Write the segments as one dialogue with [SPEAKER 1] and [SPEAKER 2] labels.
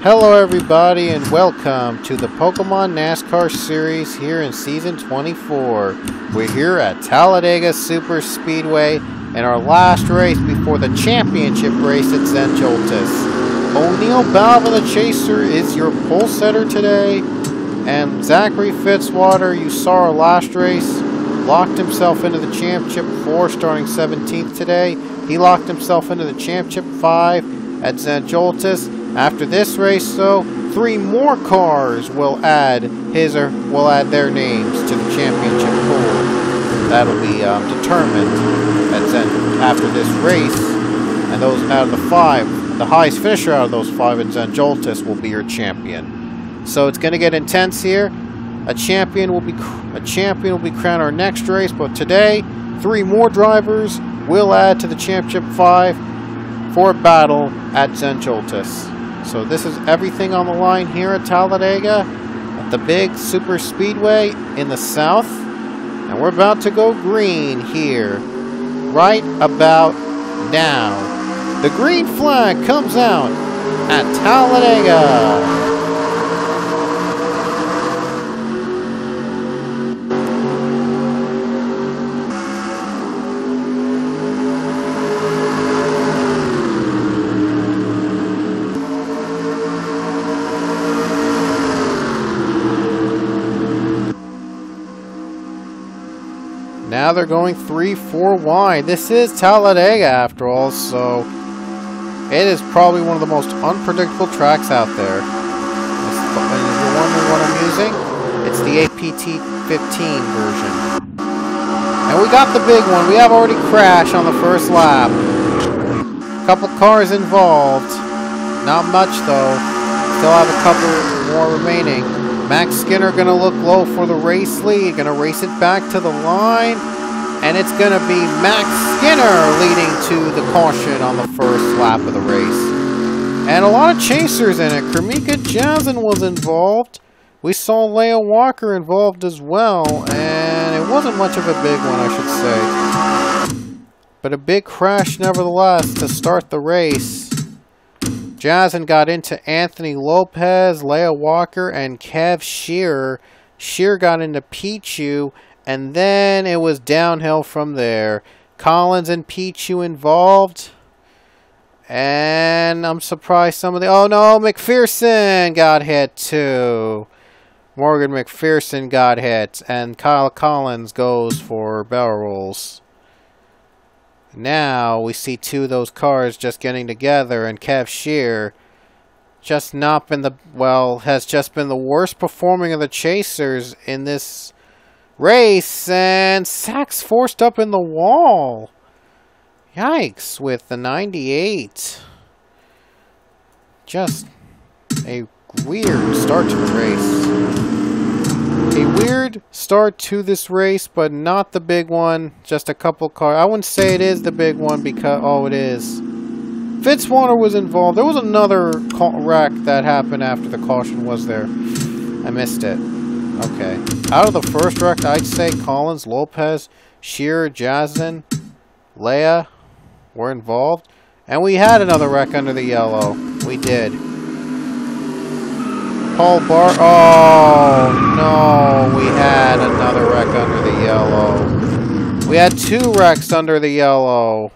[SPEAKER 1] Hello everybody and welcome to the Pokemon NASCAR series here in Season 24. We're here at Talladega Super Speedway in our last race before the championship race at Zen Joltis. O'Neil Balvin the Chaser is your pole setter today, and Zachary Fitzwater, you saw our last race, locked himself into the Championship 4 starting 17th today. He locked himself into the Championship 5 at Zen Joltis. After this race, though, 3 more cars will add their names to the championship pool. That'll be determined after this race, and those out of the 5, the highest finisher out of those 5 in Zen Joltis will be your champion. So it's going to get intense here. A champion will be crowned our next race, but today 3 more drivers will add to the championship 5 for a battle at Zen Joltis. So this is everything on the line here at Talladega, at the big super speedway in the south. And we're about to go green here, right about now. The green flag comes out at Talladega. Now they're going 3-4 wide. This is Talladega after all, so it is probably one of the most unpredictable tracks out there. If you're wondering what I'm using, it's the APT-15 version. And we got the big one. We have already crashed on the first lap. Couple cars involved. Not much though. Still have a couple more remaining. Max Skinner going to look low for the race lead. Going to race it back to the line. And it's going to be Max Skinner leading to the caution on the first lap of the race. And a lot of chasers in it. Kremika Jazin was involved. We saw Leah Walker involved as well. And it wasn't much of a big one, I should say. But a big crash nevertheless to start the race. Jazin got into Anthony Lopez, Leah Walker, and Kev Shearer. Shearer got into Pichu, and then it was downhill from there. Collins and Pichu involved. And I'm surprised some of the... Oh no, McPherson got hit too. Morgan McPherson got hit, and Kyle Collins goes for barrel rolls. Now we see 2 of those cars just getting together, and Kev Shear just not been has just been the worst performing of the chasers in this race, and Sachs forced up in the wall. Yikes, with the 98. Just a weird start to the race. A weird start to this race, but not the big one. Just a couple cars. I wouldn't say it is the big one because... Oh, it is. Fitzwater was involved. There was another wreck that happened after the caution was there. I missed it. Okay. Out of the first wreck, I'd say Collins, Lopez, Shearer, Jazin, Leia were involved. And we had another wreck under the yellow. We did. Paul Bar... Oh, no. We had another wreck under the yellow. We had 2 wrecks under the yellow.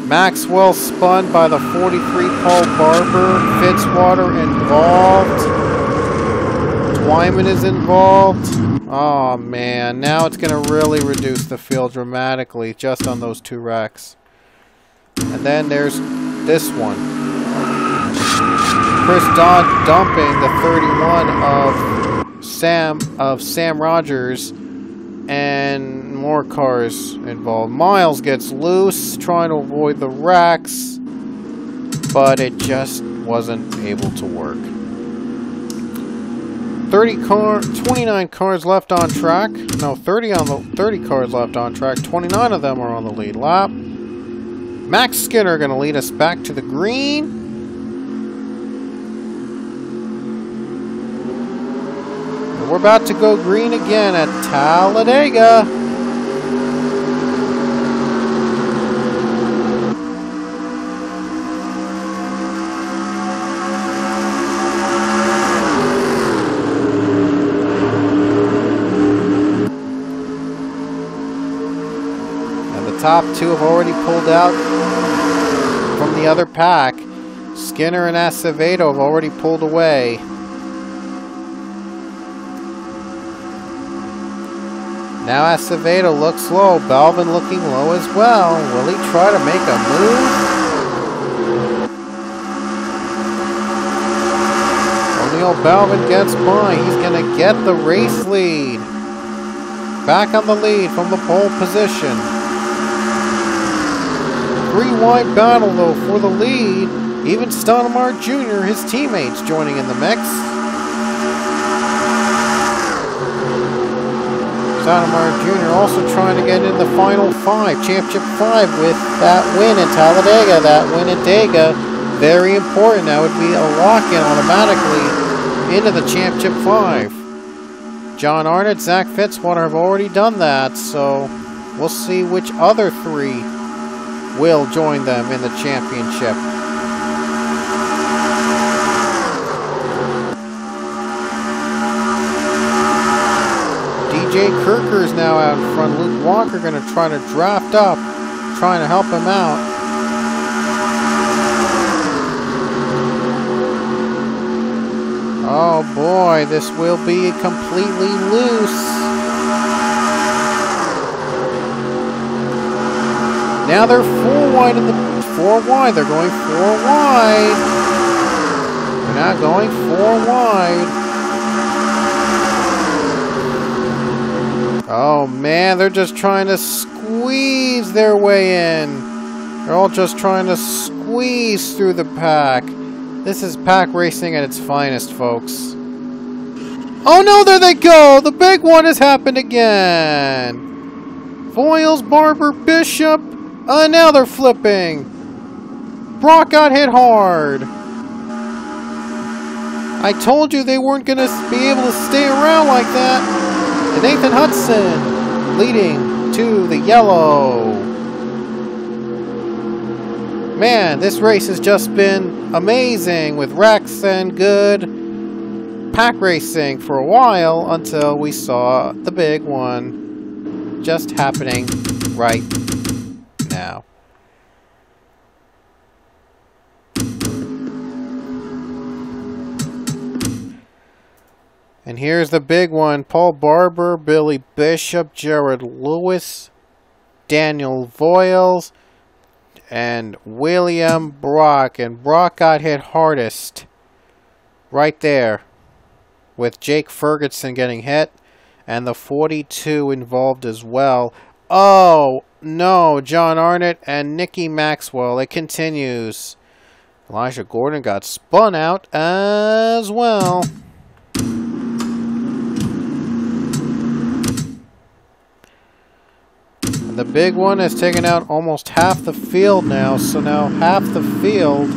[SPEAKER 1] Maxwell spun by the 43 Paul Barber. Fitzwater involved. Twyman is involved. Oh, man. Now it's going to really reduce the field dramatically just on those 2 wrecks. And then there's this one. Chris Dodd dumping the 31 of Sam Rogers, and more cars involved. Miles gets loose trying to avoid the wrecks, but it just wasn't able to work. 29 cars left on track. No, 30 cars left on track. 29 of them are on the lead lap. Max Skinner going to lead us back to the green. We're about to go green again at Talladega. top two have already pulled out from the other pack. Skinner and Acevedo have already pulled away. Now Acevedo looks low. Belvin looking low as well. Will he try to make a move? O'Neal Belvin gets by. He's going to get the race lead. Back on the lead from the pole position. 3-wide battle though for the lead. Even Stonemar Jr., his teammates, joining in the mix. Stonemar Jr. also trying to get in the final five, championship five, with that win in Talladega, that win at Dega. Very important. That would be a lock-in automatically into the championship five. John Arnott, Zach Fitzwater have already done that, so we'll see which other three will join them in the championship. DJ Kirker is now out in front. Luke Walker going to try to draft up, trying to help him out. Oh boy, this will be completely loose. Now they're 4 wide in the 4 wide. They're going 4 wide. They're now going 4 wide. Oh man, they're just trying to squeeze their way in. They're all just trying to squeeze through the pack. This is pack racing at its finest, folks. Oh no, there they go! The big one has happened again! Voiles, Barber, Bishop. Now they're flipping. Brock got hit hard. I told you they weren't going to be able to stay around like that. And Nathan Hudson leading to the yellow. Man, this race has just been amazing with Rex and good pack racing for a while until we saw the big one just happening right now. And here's the big one. Paul Barber, Billy Bishop, Jared Lewis, Daniel Voiles, and William Brock. And Brock got hit hardest right there, with Jake Ferguson getting hit and the 42 involved as well. Oh no, John Arnott and Nicky Maxwell. It continues. Elijah Gordon got spun out as well. And the big one has taken out almost half the field now, so now half the field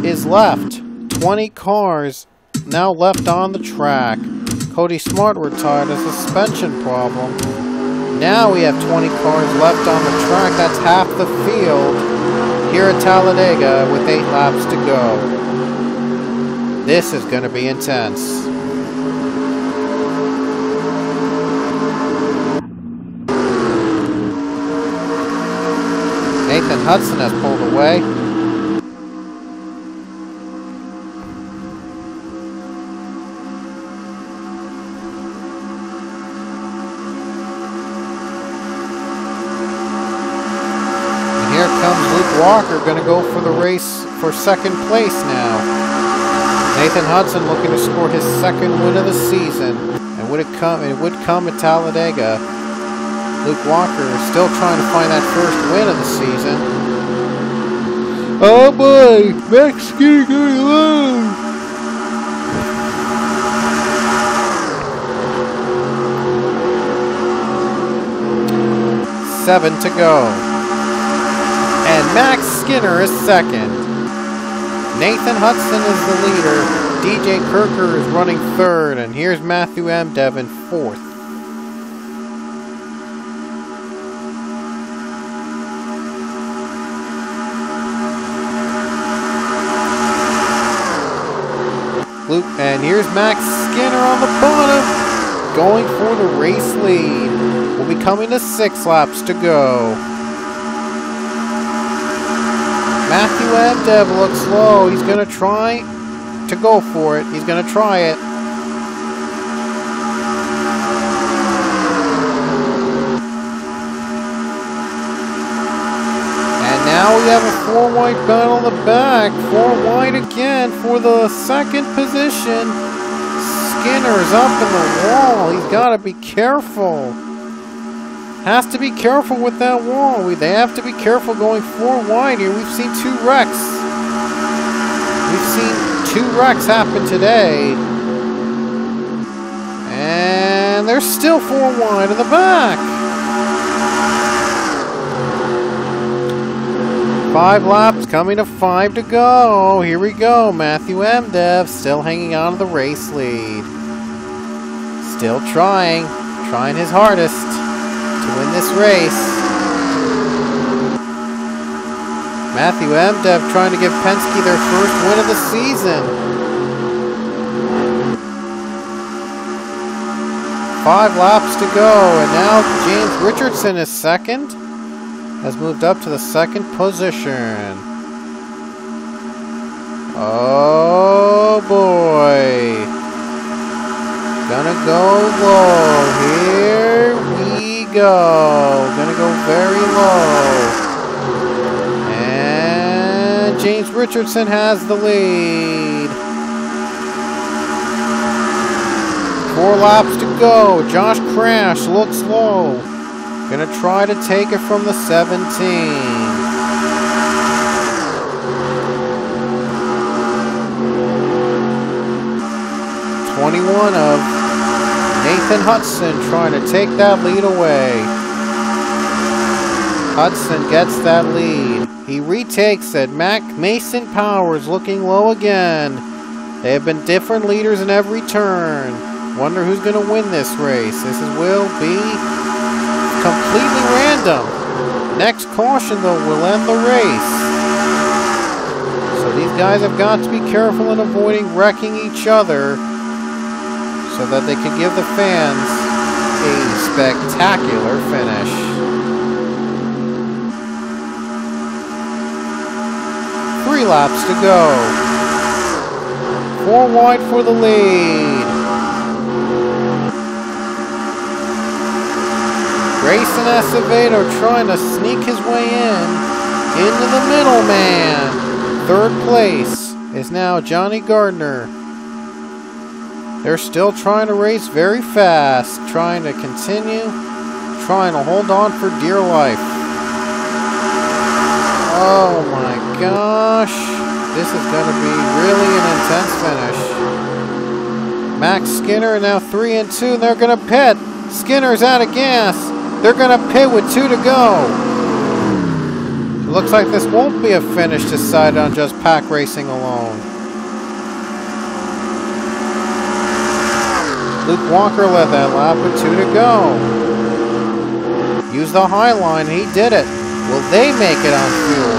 [SPEAKER 1] is left. 20 cars now left on the track. Cody Smart retired, a suspension problem. Now we have 20 cars left on the track. That's half the field here at Talladega with 8 laps to go. This is going to be intense. Nathan Hudson has pulled away. And here comes Luke Walker, going to go for the race for second place now. Nathan Hudson looking to score his second win of the season. And would it come at Talladega. Luke Walker is still trying to find that first win of the season. Oh boy, Max Skinner going alone. Seven to go. And Max Skinner is second. Nathan Hudson is the leader. DJ Kirker is running third. And here's Matthew M. Devin fourth. And here's Max Skinner on the bottom, going for the race lead. We'll be coming to 6 laps to go. Matthew Emdev looks slow. He's going to try to go for it. He's going to try it. And now we have a 4-wide battle on the back. 4 wide again for the second position. Skinner's up in the wall. He's got to be careful. Has to be careful with that wall. They have to be careful going 4 wide here. We've seen 2 wrecks. We've seen 2 wrecks happen today. And there's still 4 wide in the back. 5 laps coming to 5 to go. Here we go. Matthew Emdev still hanging on to the race lead. Still trying his hardest to win this race. Matthew Emdev trying to give Penske their first win of the season. 5 laps to go, and now James Richardson is second. Has moved up to the second position. Oh boy. Gonna go low. Here we go. Gonna go very low. And James Richardson has the lead. 4 laps to go. Josh Crash looks low. Gonna try to take it from the 17. 21 of Nathan Hudson trying to take that lead away. Hudson gets that lead. He retakes it. Mason Powers looking low again. They have been different leaders in every turn. Wonder who's going to win this race. Will be completely random. Next caution, though, will end the race. So these guys have got to be careful in avoiding wrecking each other so that they can give the fans a spectacular finish. Three laps to go. 4 wide for the lead. Grayson Acevedo trying to sneak his way into the middle, man. Third place is now Johnny Gardner. They're still trying to race very fast, trying to continue, trying to hold on for dear life. Oh my gosh. This is going to be really an intense finish. Max Skinner now 3 and 2, and they're going to pit. Skinner's out of gas. They're going to pit with 2 to go. It looks like this won't be a finish decided on just pack racing alone. Luke Walker led that lap with 2 to go. Use the high line. He did it. Will they make it on fuel?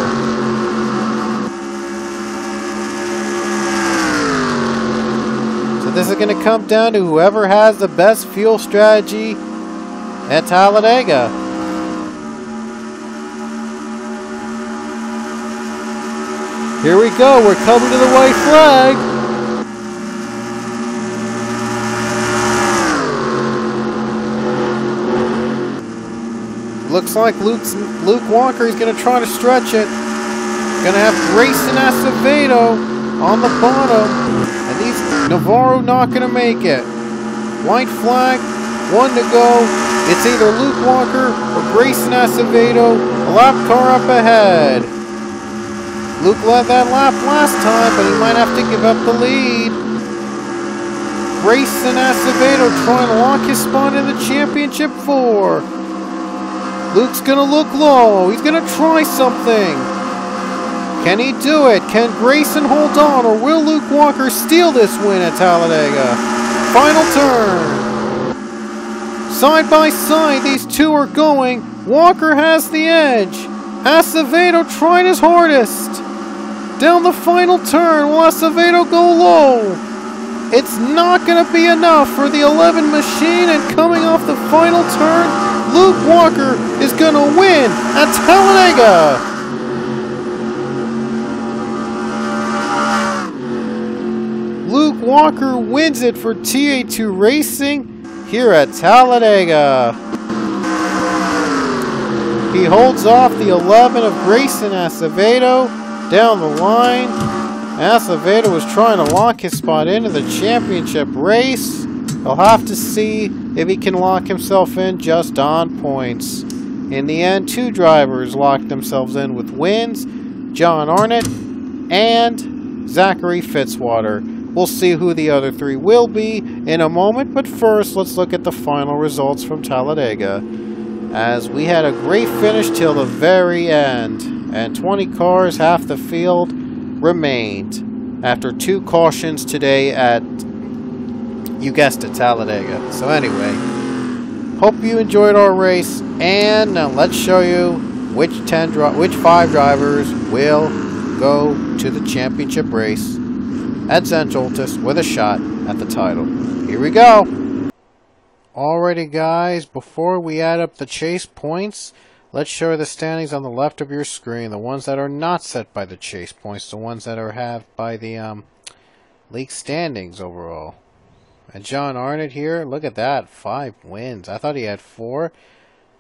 [SPEAKER 1] So this is going to come down to whoever has the best fuel strategy at Talladega. Here we go. We're coming to the white flag. Looks like Luke Walker is going to try to stretch it. Going to have Grayson Acevedo on the bottom. And these Navarro not going to make it. White flag, 1 to go. It's either Luke Walker or Grayson Acevedo. A lap car up ahead. Luke led that lap last time, but he might have to give up the lead. Grayson Acevedo trying to lock his spot in the championship 4. Luke's going to look low. He's going to try something. Can he do it? Can Grayson hold on, or will Luke Walker steal this win at Talladega? Final turn. Side by side, these two are going. Walker has the edge. Acevedo trying his hardest. Down the final turn, will Acevedo go low? It's not going to be enough for the 11 machine, and coming off the final turn, Luke Walker is going to win at Talladega. Walker wins it for TA2 Racing here at Talladega. He holds off the 11 of Grayson Acevedo down the line. Acevedo was trying to lock his spot into the championship race. He'll have to see if he can lock himself in just on points. In the end, two drivers locked themselves in with wins, John Arnott and Zachary Fitzwater. We'll see who the other three will be in a moment, but first let's look at the final results from Talladega, as we had a great finish till the very end, and 20 cars, half the field, remained after two cautions today at, you guessed it, Talladega. So anyway, hope you enjoyed our race, and now let's show you which 5 drivers will go to the championship race at Zen Joltis with a shot at the title. Here we go. Alrighty guys, before we add up the chase points, let's show you the standings on the left of your screen. The ones that are not set by the chase points, the ones that are have by the league standings overall. And John Arnott here, look at that, 5 wins. I thought he had 4,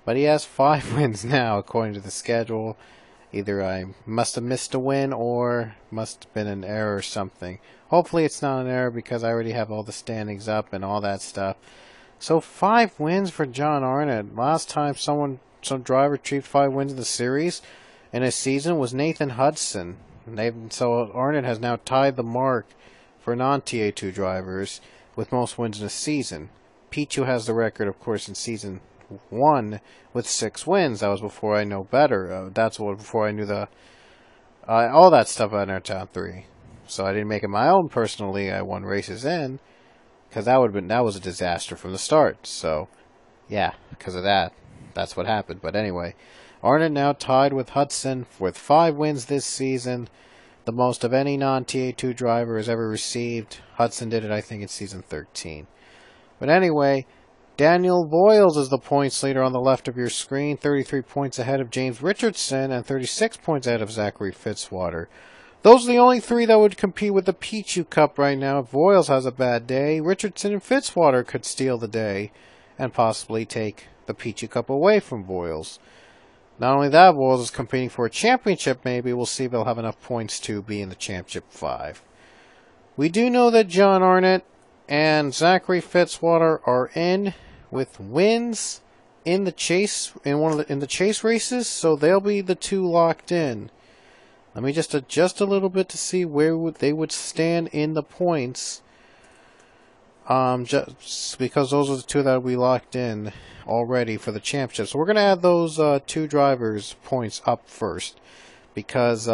[SPEAKER 1] but he has 5 wins now according to the schedule. Either I must have missed a win or must have been an error or something. Hopefully it's not an error because I already have all the standings up and all that stuff. So 5 wins for John Arnott. Last time some driver achieved 5 wins in the series in a season was Nathan Hudson. So Arnott has now tied the mark for non-TA2 drivers with most wins in a season. Pichu has the record, of course, in season 1 with 6 wins. That was before I know better. That's what before I knew the all that stuff about Airtown 3. So I didn't make it my own personal league. I won races in, because that was a disaster from the start. So yeah, because of that, that's what happened. But anyway, Arnott now tied with Hudson with 5 wins this season, the most of any non-TA2 driver has ever received. Hudson did it, I think, in season 13. But anyway, Daniel Boyles is the points leader on the left of your screen, 33 points ahead of James Richardson and 36 points ahead of Zachary Fitzwater. Those are the only 3 that would compete with the Pichu Cup right now. If Boyles has a bad day, Richardson and Fitzwater could steal the day and possibly take the Pichu Cup away from Boyles. Not only that, Boyles is competing for a championship maybe. We'll see if they'll have enough points to be in the championship 5. We do know that John Arnott and Zachary Fitzwater are in with wins in the chase in the chase races, so they'll be the 2 locked in. Let me just adjust a little bit to see where they would stand in the points. Just because those are the 2 that we locked in already for the championship. So we're going to add those 2 drivers' points up first, because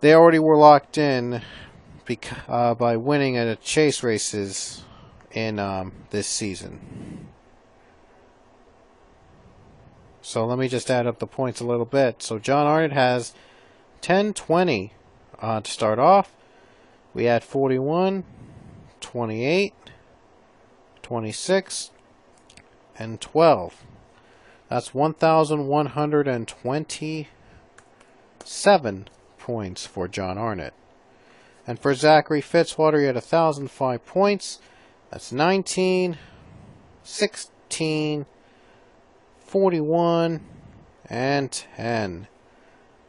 [SPEAKER 1] they already were locked in by winning at chase races in this season. So let me just add up the points a little bit. So John Arnott has 10-20 to start off. We had 41, 28, 26, and 12. That's 1,127 points for John Arnott. And for Zachary Fitzwater, he had 1,005 points. That's 19, 16, 41, and 10.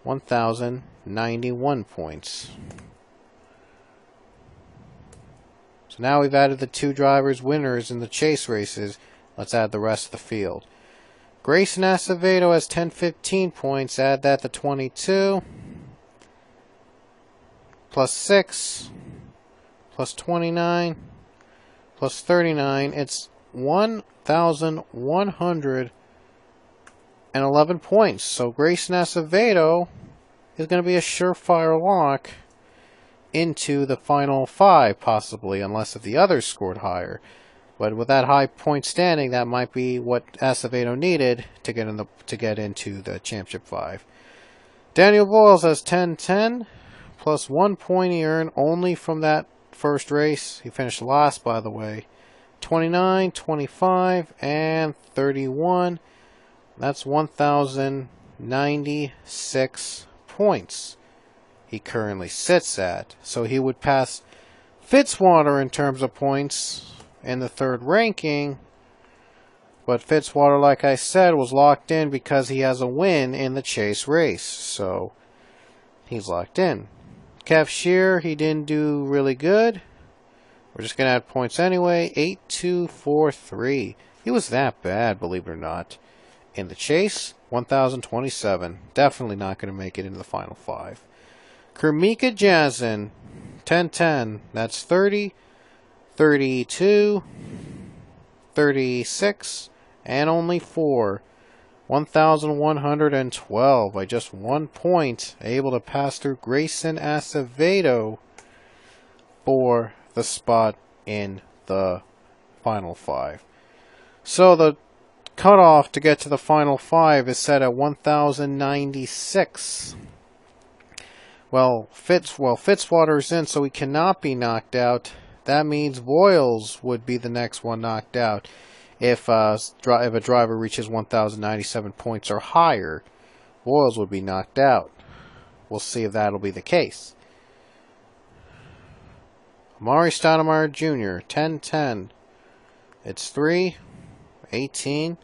[SPEAKER 1] 1,091 points. So now we've added the 2 drivers winners in the chase races. Let's add the rest of the field. Grayson Acevedo has 1015 points. Add that to 22. Plus 6. Plus 29. Plus 39. It's 1,111 points. So Grayson Acevedo is going to be a surefire lock into the final 5, possibly, unless if the others scored higher. But with that high point standing, that might be what Acevedo needed to get into the championship 5. Daniel Boyles has 10-10, plus 1 point he earned only from that first race. He finished last, by the way. 29, 25, and 31. That's 1,096 points he currently sits at. So he would pass Fitzwater in terms of points in the third ranking. But Fitzwater, like I said, was locked in because he has a win in the Chase race. So he's locked in. Kev Shear, he didn't do really good. We're just going to add points anyway. 8-2-4-3. He was that bad, believe it or not. In the Chase, 1,027. Definitely not going to make it into the final 5. Kermika Jazin, 10-10. That's 30, 32, 36, and only 4. 1,112 by just 1 point. Able to pass through Grayson Acevedo for the spot in the final 5. So the cutoff to get to the final 5 is set at 1,096. Fitzwater's in, so he cannot be knocked out. That means Voiles would be the next one knocked out. If a driver reaches 1,097 points or higher, Voiles would be knocked out. We'll see if that'll be the case. Amari Stoudemire Jr., 10-10. It's 3, 18,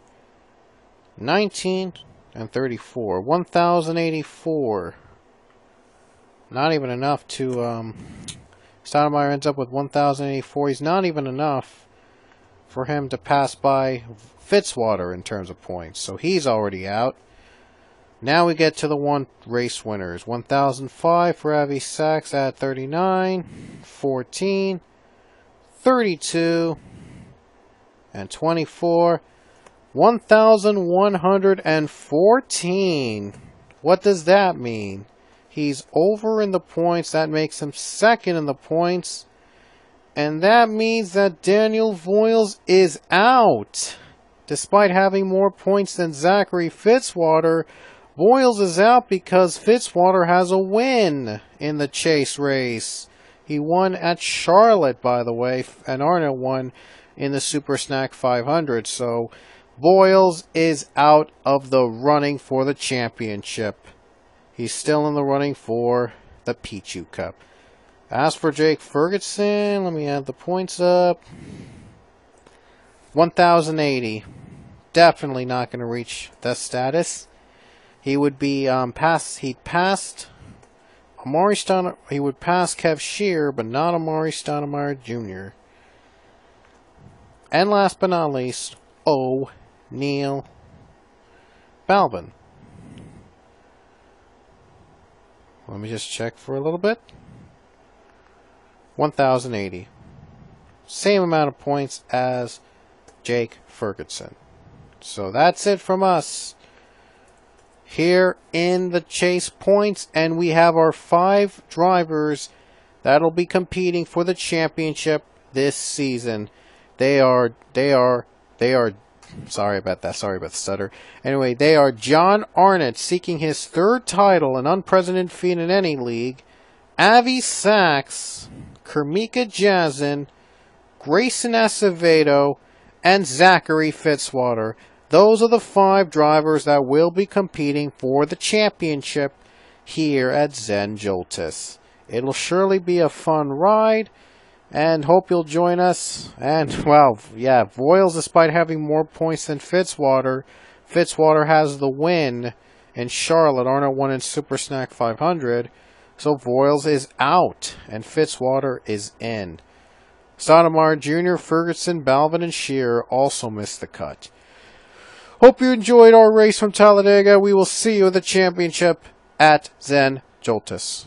[SPEAKER 1] 19, and 34. 1,084. Not even enough to... Stoudemire ends up with 1,084. He's not even enough for him to pass by Fitzwater in terms of points. So he's already out. Now we get to the one race winners. 1,005 for Avi Sachs at 39, 14, 32, and 24. 1,114. What does that mean? He's over in the points. That makes him second in the points. And that means that Daniel Voiles is out. Despite having more points than Zachary Fitzwater, Voiles is out because Fitzwater has a win in the Chase race. He won at Charlotte, by the way, and Arna won in the Super Snack 500. So Voiles is out of the running for the championship. He's still in the running for the Pichu Cup. As for Jake Ferguson, let me add the points up. 1,080. Definitely not going to reach that status. He would be he'd passed Amari Stoudemire. He would pass Kev Shear, but not Amari Stoudemire Jr. And last but not least, O'Neal Balvin. Let me just check for a little bit. 1,080. Same amount of points as Jake Ferguson. So that's it from us here in the Chase points, and we have our 5 drivers that'll be competing for the championship this season. They are sorry about that, sorry about the stutter. Anyway, they are John Arnott, seeking his 3rd title, an unprecedented feat in any league. Avi Sachs, Kermika Jazin, Grayson Acevedo, and Zachary Fitzwater. Those are the 5 drivers that will be competing for the championship here at Zen Joltis. It'll surely be a fun ride, and hope you'll join us. And, well, yeah, Voiles, despite having more points than Fitzwater has the win in Charlotte. Arna won in Super Snack 500. So Voiles is out, and Fitzwater is in. Stoudemire Jr., Ferguson, Balvin, and Shear also missed the cut. Hope you enjoyed our race from Talladega. We will see you at the championship at Zen Joltis.